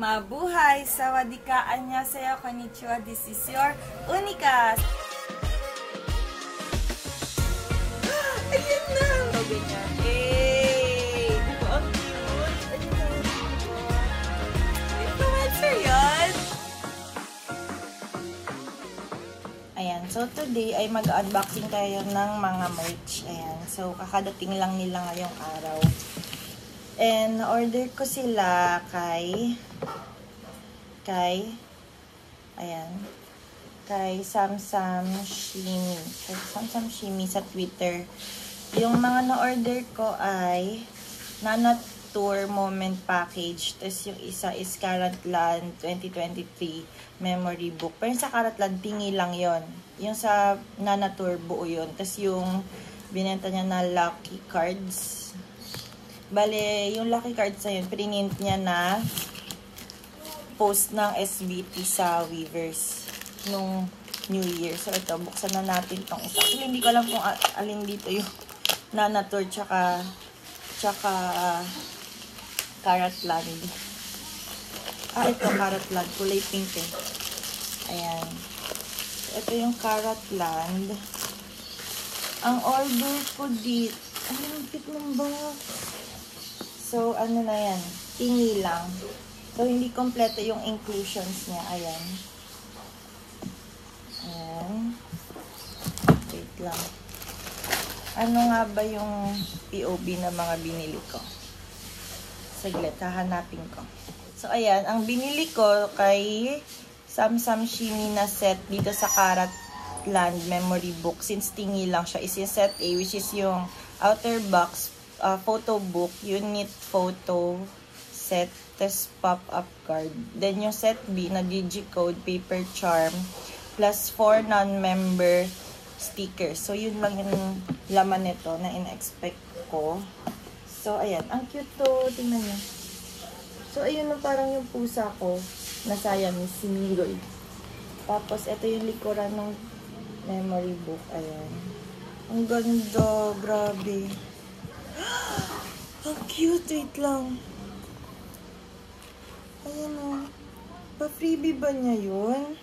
Mabuhay! Sawadika! Annyeonghaseyo! Konnichiwa! This is your Unika! Ayan na! Sabi niya, hey! Ito ang cute! Ayan na! Influencer yan! Ayan. So, today ay mag-unboxing tayo ng mga merch. Ayan. So, kakadating lang nila ngayong araw. And, order ko sila kay Samsam Shimi. Samsam Shimi sa Twitter. Yung mga na-order ko ay Nana Tour Moment Package. Tapos yung isa is Karatlan 2023 Memory Book. Pero yung sa Karatlan, tingi lang yon. Yung sa Nana Tour, buo yun. Tapos yung binenta niya na Lucky Cards. Bale, yung Lucky Cards na yun, print niya na post ng SBT sa Weavers nung New Year. So, ito, buksan na natin tong isa. Actually, hindi ko alam kung alin dito yung Nana Tour tsaka Karatland. Ito, Karatland. Kulay pink eh. Ayan. Ito yung Karatland. Ang order ko dito, ang cute ng box. So, ano na yan? Tingi lang. So, hindi kompleto yung inclusions niya. Ayan. Ayan. Wait lang. Ano nga ba yung POV na mga binili ko? Saglit, hahanapin ko. So, ayan. Ang binili ko kay Samsam Shimi na set dito sa Karatland Memory Book. Since tingi lang siya, is yung set A, which is yung outer box, photo book, unit photo set, test pop-up card. Then yung set B na digicode, paper charm, plus 4 non-member stickers. So yun lang yung laman nito na in-expect ko. So ayan, ang cute to. Tingnan nyo. So ayun na parang yung pusa ko na Siamese, si Miroy. Tapos ito yung likuran ng memory book. Ayan. Ang ganda. Grabe. Ang cute. Wait lang. Ayan o. Pa-freebie ba niya yun?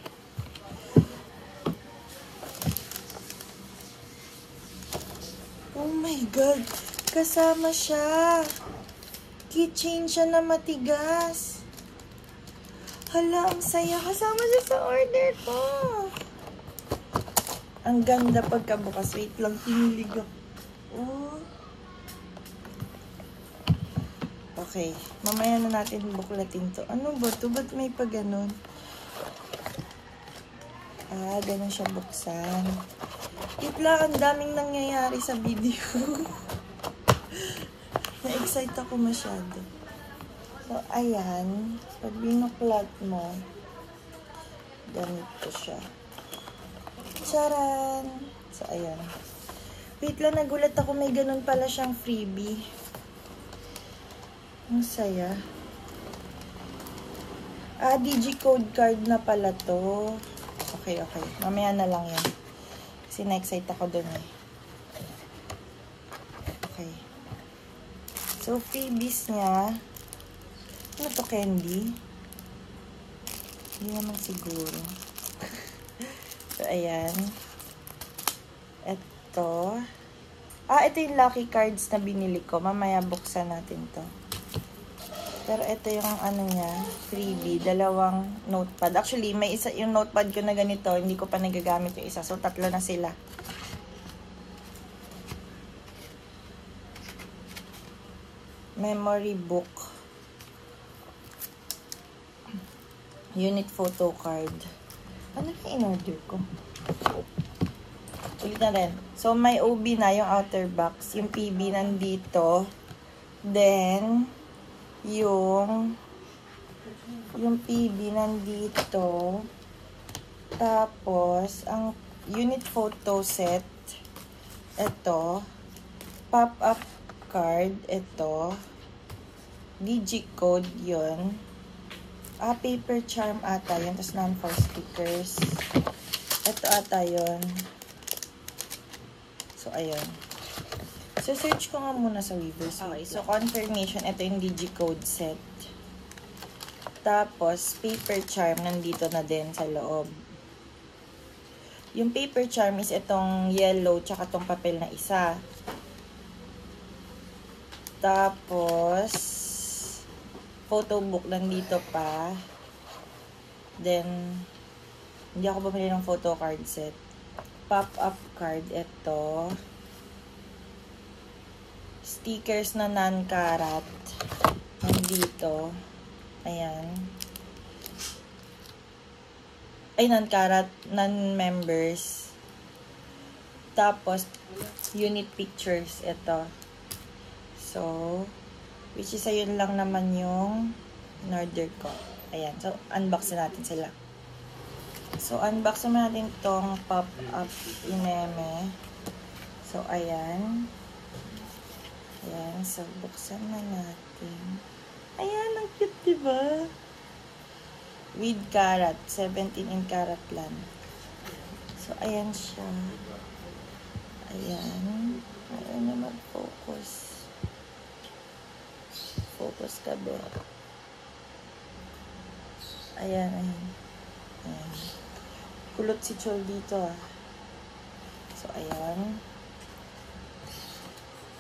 Oh my God. Kasama siya. Keychain siya na matigas. Hala, ang saya. Kasama siya sa order ko. Ang ganda pagkabukas. Wait lang, tinilig ako. Oh. Okay. Mamaya na natin buklatin to. Ano ba to? Ba't may pa ganun? Ganun siya buksan. Wait lang, ang daming nangyayari sa video. Na-excite ako masyado. So, ayan. Pag binuklat mo, ganito siya. Charan! So, ayan. Wait lang, nagulat ako. May ganun pala siyang freebie. Ang saya. Digicode card na pala to. Okay. Mamaya na lang yan. Kasi na-excite ako dun eh. Okay. So, freebies niya. Ano to, candy? Hindi naman siguro. So, ayan. Ito. Ito yung lucky cards na binili ko. Mamaya buksan natin to. Pero ito yung ano niya, freebie, 2 notepad. Actually, may isa yung notepad ko na ganito, hindi ko pa nagagamit yung isa. So, 3 na sila. Memory book. Unit photo card. Ano yung in-order ko? Ulit na rin. So, may OB na yung outer box. Yung PB nandito. Then, yung PB nandito. Tapos, ang unit photo set, ito. Pop-up card, ito. Digicode, yun. Paper charm ata yun. Tapos non-for stickers. Ito ata yun. So, ayun. So, search ko nga muna sa Weavers. Okay, so confirmation. Ito yung digicode set. Tapos, paper charm nandito na din sa loob. Yung paper charm is itong yellow tsaka itong papel na isa. Tapos, photo book nandito pa. Then, hindi ako bumili ng photo card set. Pop-up card, ito. Stickers na non-karat. Nandito. Ayan. Ay, non-karat, non-members. Tapos, unit pictures, ito. So, which is ayun lang naman yung in-order ko. Ayan. So, unbox natin sila. So, unbox natin tong pop-up ineme. So, ayan. Ayan. So, buksan na natin. Ayan. Ang cute, diba? With karat. 17 in karat lang. So, ayan siya. Ayan. Ayan na mag-focus. Focus ka ba? Ayan, ayan. Ayan. Kulot si Chol dito, ah. So, ayan.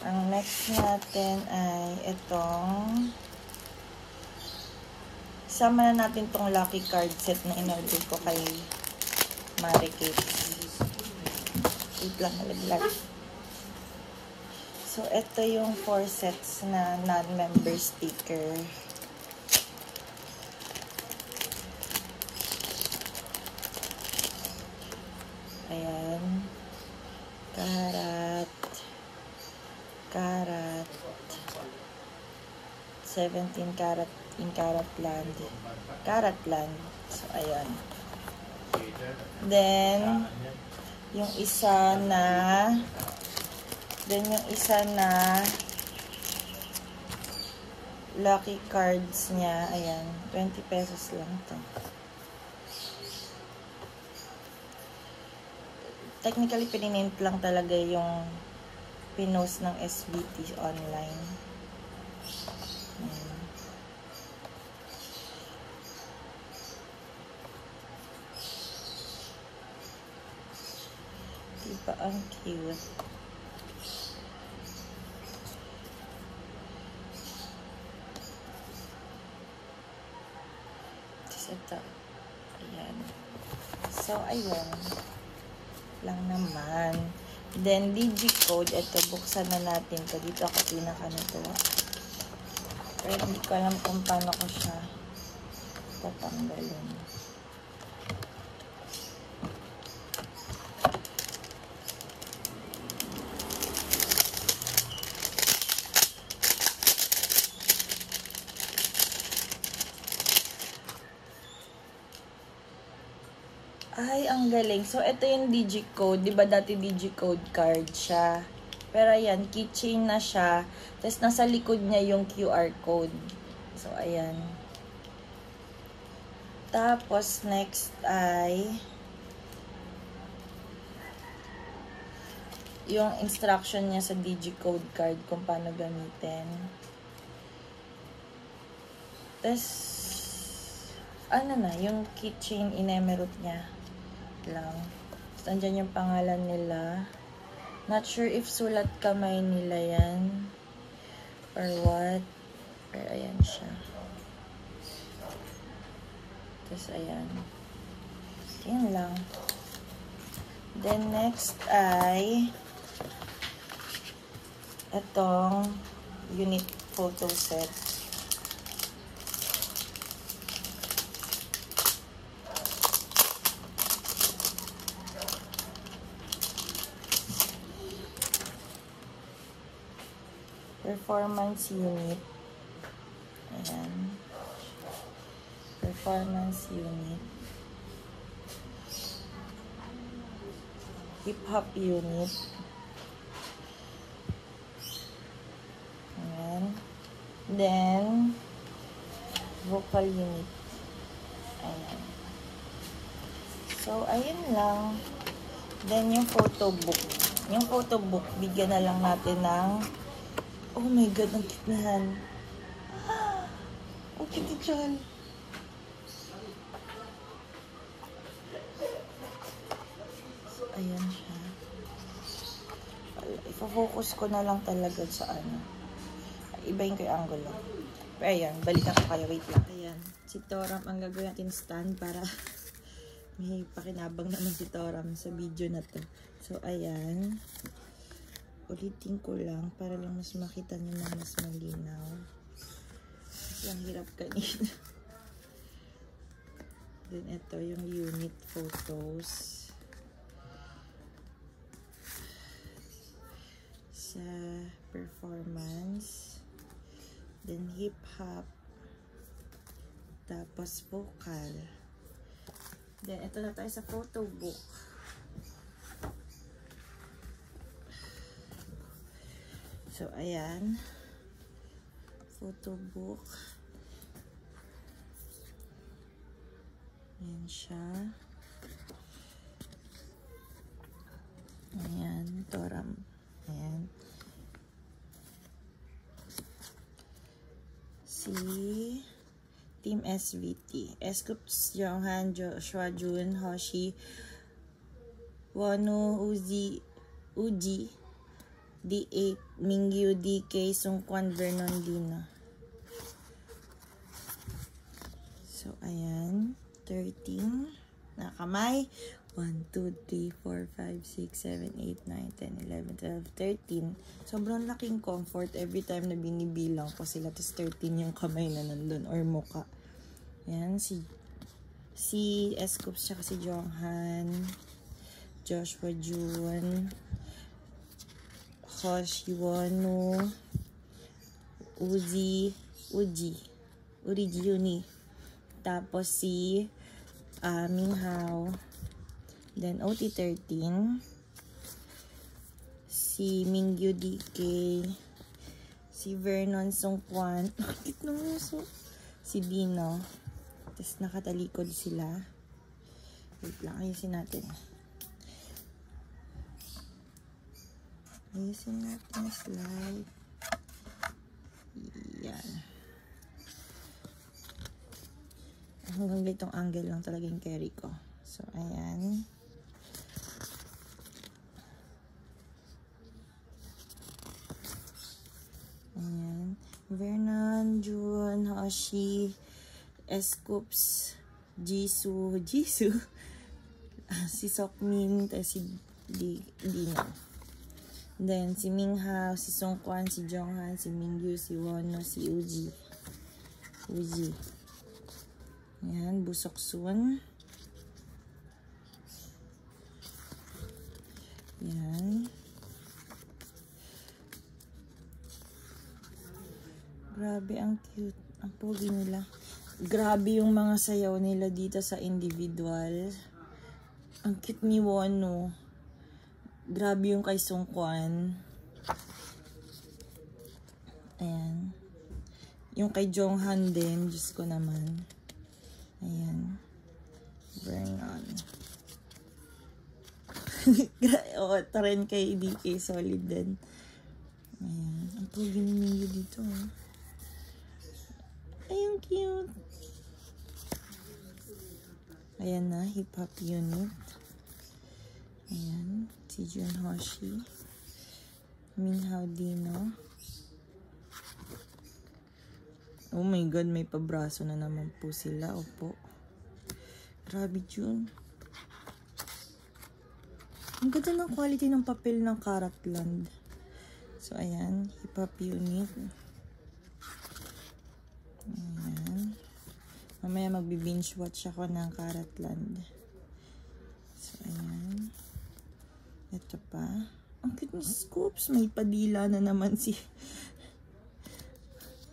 Ang next natin ay itong sama na natin tong lucky card set na in-order ko kay Mary Kate. Wait lang, nalaglag. So, ito yung 4 sets na non-member sticker. Ayan. Karat. Karat. 17 karat in karat land. Karat land. So, ayan. Then, yung isa na lucky cards niya. Ayan. 20 pesos lang to. Technically, pinint lang talaga yung pinost ng SBT online. Ayan. Diba ang cute? Ito. Ayan. So, ayan. Lang naman. Then, DigiCode. Ito, buksan na natin ito. Dito ako pinaka-natuwa. Pero hindi ko alam kung paano ko siya tatanggalin. Ay, ang galing. So, ito yung DigiCode. Diba dati DigiCode card siya? Pero ayan, keychain na siya. Tapos, nasa likod niya yung QR code. So, ayan. Tapos, next ay yung instruction niya sa DigiCode card kung paano gamitin. Tapos, ano na, yung keychain in-emerald niya lang. So, andyan yung pangalan nila. Not sure if sulat kamay nila yan or what. Pero ayan siya. Tapos ayan. Yan lang. Then next ay itong unit photo set. Performance unit. Ayan. Performance unit. Hip-hop unit. Ayan. Then, vocal unit. Ayan. So, ayun lang. Then, yung photo book. Yung photo book, bigyan na lang natin ng oh my God, ang kitnahan. Oh, kitichol. focus ko na lang talaga sa ano. Ibahin ko yung angulo. Pero ayan, balikan ko kayo. Wait lang. Ayan, si Toram ang gagawin natin stand para may pakinabang naman si Toram sa video na to. So, ayan. Ulitin ko lang para lang mas makita nyo na mas malinaw. Kasi ang hirap kanina. Then, ito yung unit photos. Sa performance. Then, hip-hop. Tapos, vocal. Then, ito na tayo sa photo book. So, ayan. Photo book. Ayan siya. Ayan. Toram. Ayan. Si Team SVT. Scoops, Jonghan, Joshua, Jun, Hoshi, Wonu, Uji, D8, Mingyu, DK, Sungkwan, Vernon, Dina. So, ayan. 13. Nakamay. 1, 2, 3, 4, 5, 6, 7, 8, 9, 10, 11, 12, 13. Sobrang laking comfort every time na binibilang ko sila. Tapos 13 yung kamay na nandun or muka. Yan, si Scoops siya kasi Jonghan, Joshua Jun, Hoshi Wonu, Uji Juni. Tapos si Minghao. Then, OT13. Si Mingyu DK. Si Vernon Sungkwan. Bakit numuso? Si Dino. Tapos, nakatalikod sila. Wait lang. Ayusin natin. Ayusin natin yung slide. Yan. Hanggang litong angle lang talaga yung carry ko. So, ayan. Ayan. Vernon, Jun, Hoshi, Scoops, Jisoo, si Sokmin, si Dino. Then, si Minghao, si Sungkwan, si Jonghan, si Mingyu, si Wonu, si Uji. Ayan, Busoksun. Ayan. Grabe, ang cute. Ang pogi nila. Grabe yung mga sayaw nila dito sa individual. Ang cute ni Wonu. Grabe yung kay Sungkwan. Ayan. Yung kay Jonghan din. Diyos ko naman. Ayan. Vernon. O, ito rin kay DK. Solid din. Ayan. Ang pogi ni Mingyu dito. Ay, ang cute. Ayan na. Hip-hop unit. Ayan. Si Jun Hoshi. Minghao Dino. Oh my God. May pabraso na naman po sila. Opo. Grabe, Jun. Ang ganda ng quality ng papel ng Karatland. So, ayan. Hip-hop unit. Ayan. Mamaya magbi-binge watch ako ng Karatland. So, ayan. Ito pa. Ang cute ni Scoops. May padila na naman si...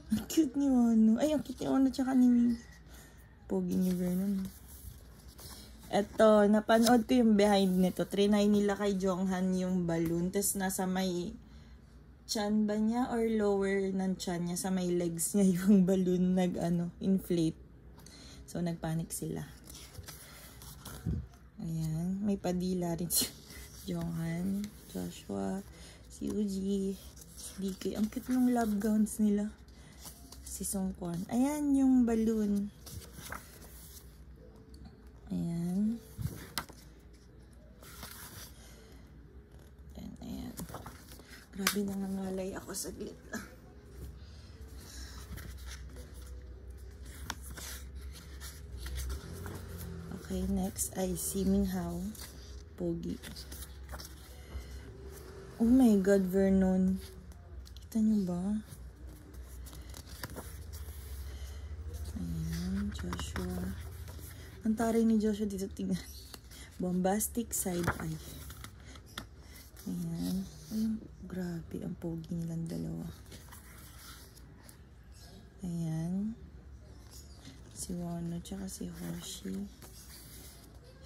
Ang cute ni Wonu. Ay, ang cute ni Wonu tsaka ni... Pogi ni Vernon. Ito, napanood ko yung behind nito. Trinay nila kay Jonghan yung balloon. Tapos nasa may... chan ba niya or lower ng chan niya, sa may legs niya yung balloon inflate. So, nagpanic sila. Ayan. May padila rin si Jonghan, Joshua, si Uji, si DK. Ang cute ng love gowns nila. Si Sungkwan. Ayan yung balloon. Ayan. Grabe, nangangalay ako saglit lang. Okay, next ay si Minhao. Pogi. Oh my God, Vernon. Kita niyo ba? Ayan, Joshua. Ang taray ni Joshua dito, tingnan. Bombastic side eye. Ayan. Ay, grabe, ang pogi nilang dalawa. Ayan. Si Wano, tsaka si Hoshi.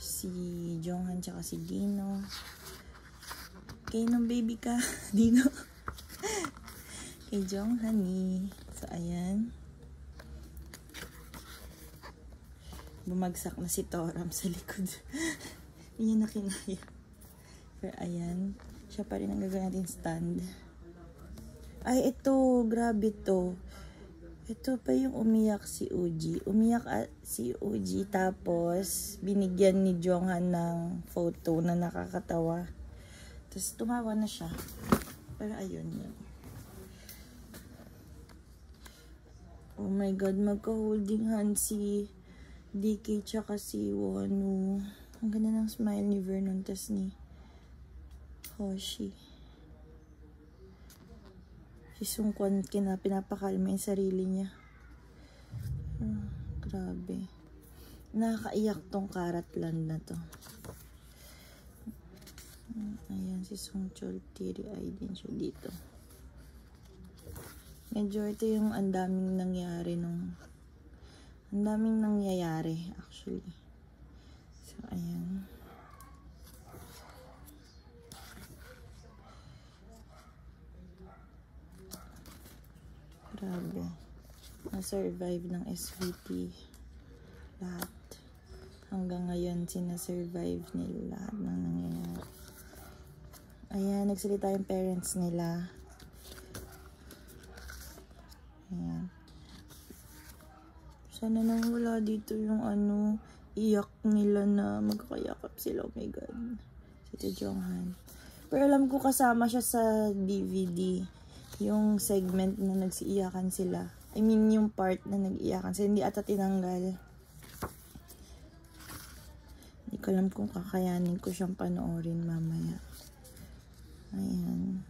Si Jonghan, tsaka si Dino. Kay nung baby ka, Dino. Kay Jonghani. So, ayan. Bumagsak na si Toram sa likod. Hindi niya na kinaya. Pero ayan. Siya pa rin ang gagawin natin stand. Ay, ito. Grabe to. Ito pa yung umiyak si Uji. Umiyak si Uji tapos binigyan ni Jonghan ng photo na nakakatawa. Tapos tumawa na siya. Pero ayun yun. Oh my God, magka-holding hands si DK tsaka si Wonu. Ang ganda ng smile ni Vernon tas ni Hoshi. Si Sungkwan pinapakalma yung sarili niya. Grabe. Nakakaiyak tong Karatland na to. Ayan, si Sungchol, teary-eyed din siya dito. Medyo ito yung ang daming nangyayari actually. So, ayan. Grabe. Na-survive ng SVT. Lahat. Hanggang ngayon, sinasurvive nila lahat ng nangyayari. Ayan, nagsalita yung parents nila. Ayan. Sana nang wala dito yung iyak nila na magkakayakap sila. Oh my God. Si Jonghan. Pero alam ko kasama siya sa DVD. Yung segment na nagsiiyakan sila. I mean, yung part na nag-iyakan sila. Hindi ata tinanggal. Hindi ko alam kung kakayanin ko siyang panoorin mamaya. Ayan.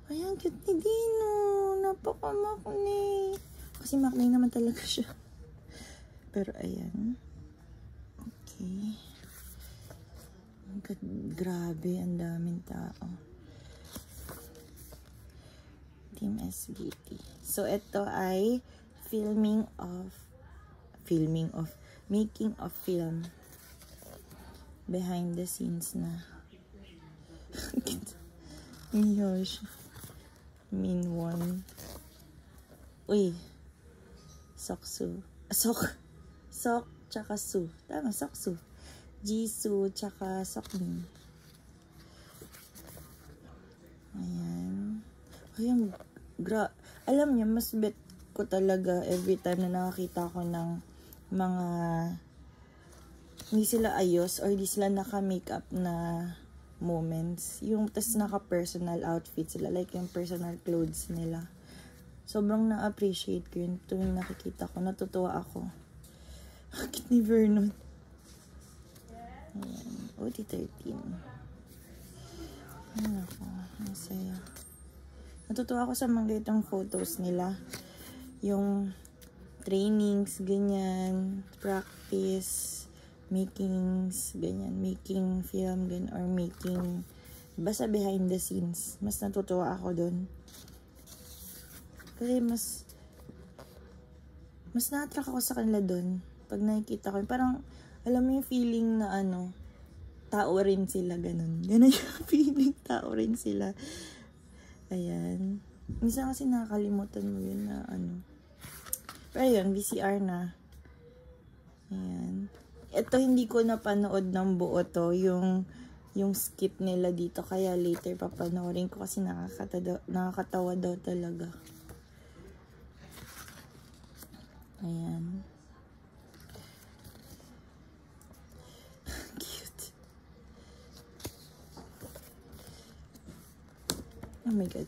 Ayan, cute ni Dino. Napaka-makni. Kasi makni naman talaga siya. Pero ayan. Okay. Grabe, ang daming tao. Team SVT. So, ito ay making of film. Behind the scenes na. Yosh. Minwon. Uy. Soksu. Sok, tsaka Su. Tama, Soksu. Jisoo, tsaka Sokmin. Ayan. Ayan, alam niyo, mas bet ko talaga every time na nakakita ko ng mga hindi sila ayos or hindi sila naka-makeup na moments. Yung tas naka-personal outfit sila, like yung personal clothes nila. Sobrang na-appreciate ko yun tuwing nakikita ko. Natutuwa ako. Cute ni Vernon. Ayan. OT13. Ayan ako. Masaya. Natutuwa ako sa mga itong photos nila. Yung trainings, ganyan, practice, makings, ganyan, making film, ganyan, or making, basta behind the scenes. Mas natutuwa ako dun. Kasi mas na-attract ako sa kanila dun. Pag nakikita ko, parang, alam mo yung feeling na tao rin sila, ganun. Ganun yung feeling, tao rin sila. Ayan. Minsan kasi nakakalimutan mo yun na Pero ayun, VCR na. Ayan. Ito hindi ko napanood ng buo to, yung skit nila dito. Kaya later papanoorin ko kasi nakakatawa daw talaga. Ayan. Cute. Oh my God.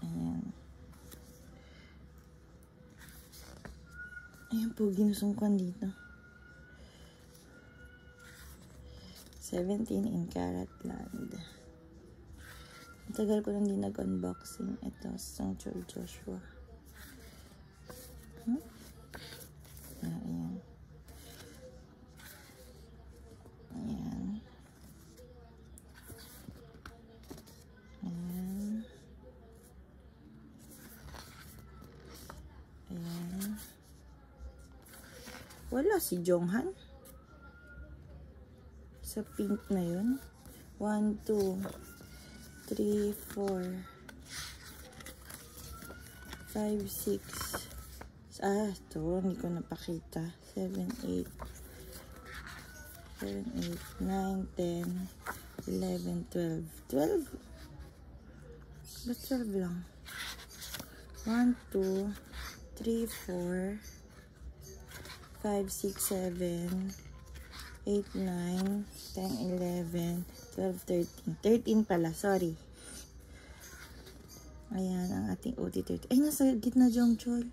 Ayan. Ayan po, ginusungkan dito. 17 in Caratland. Ang tagal ko lang din nag-unboxing. Ito, Songchul Joshua. Ayan. Ayan. Ayan. Ayan. Wala si Jonghan. Sa pink na yun. 1, 2, 3, 4, 5, 6. Ito. Hindi ko napakita. 7, 8, 9, 10, 11, 12. 12? Ba't 12 lang? 1, 2, 3, 4, 5, 6, 7, 8, 9, 10, 11, 12, 13. 13 pala, sorry. Ayan, ang ating OT30. Ay, nasa gitna, Jongchol.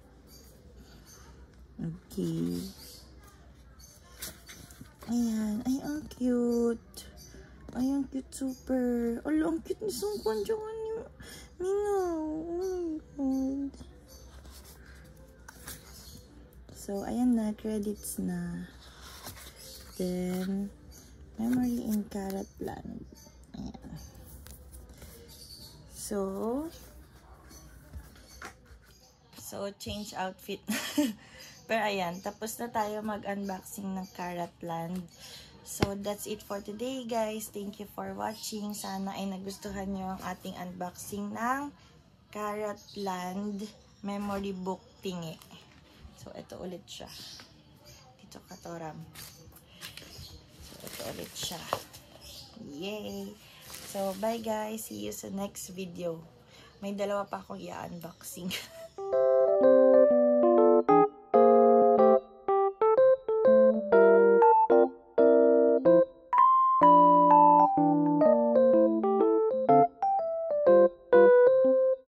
Okay. Ayan. Ay, ang cute. Ay, ang cute, super. Ala, ang cute ni Sungkwan. Diyan ni Mingaw. Oh my God. So, ayan na. Credits na. Then, memory in Caratland. Ayan. So, change outfit. Pero ayan, tapos na tayo mag-unboxing ng Caratland. So, that's it for today, guys. Thank you for watching. Sana ay nagustuhan nyo ang ating unboxing ng Caratland memory book thingy. So, ito ulit siya. Dito katoram. So, ito ulit siya. Yay! So, bye guys. See you sa next video. May dalawa pa akong i-unboxing.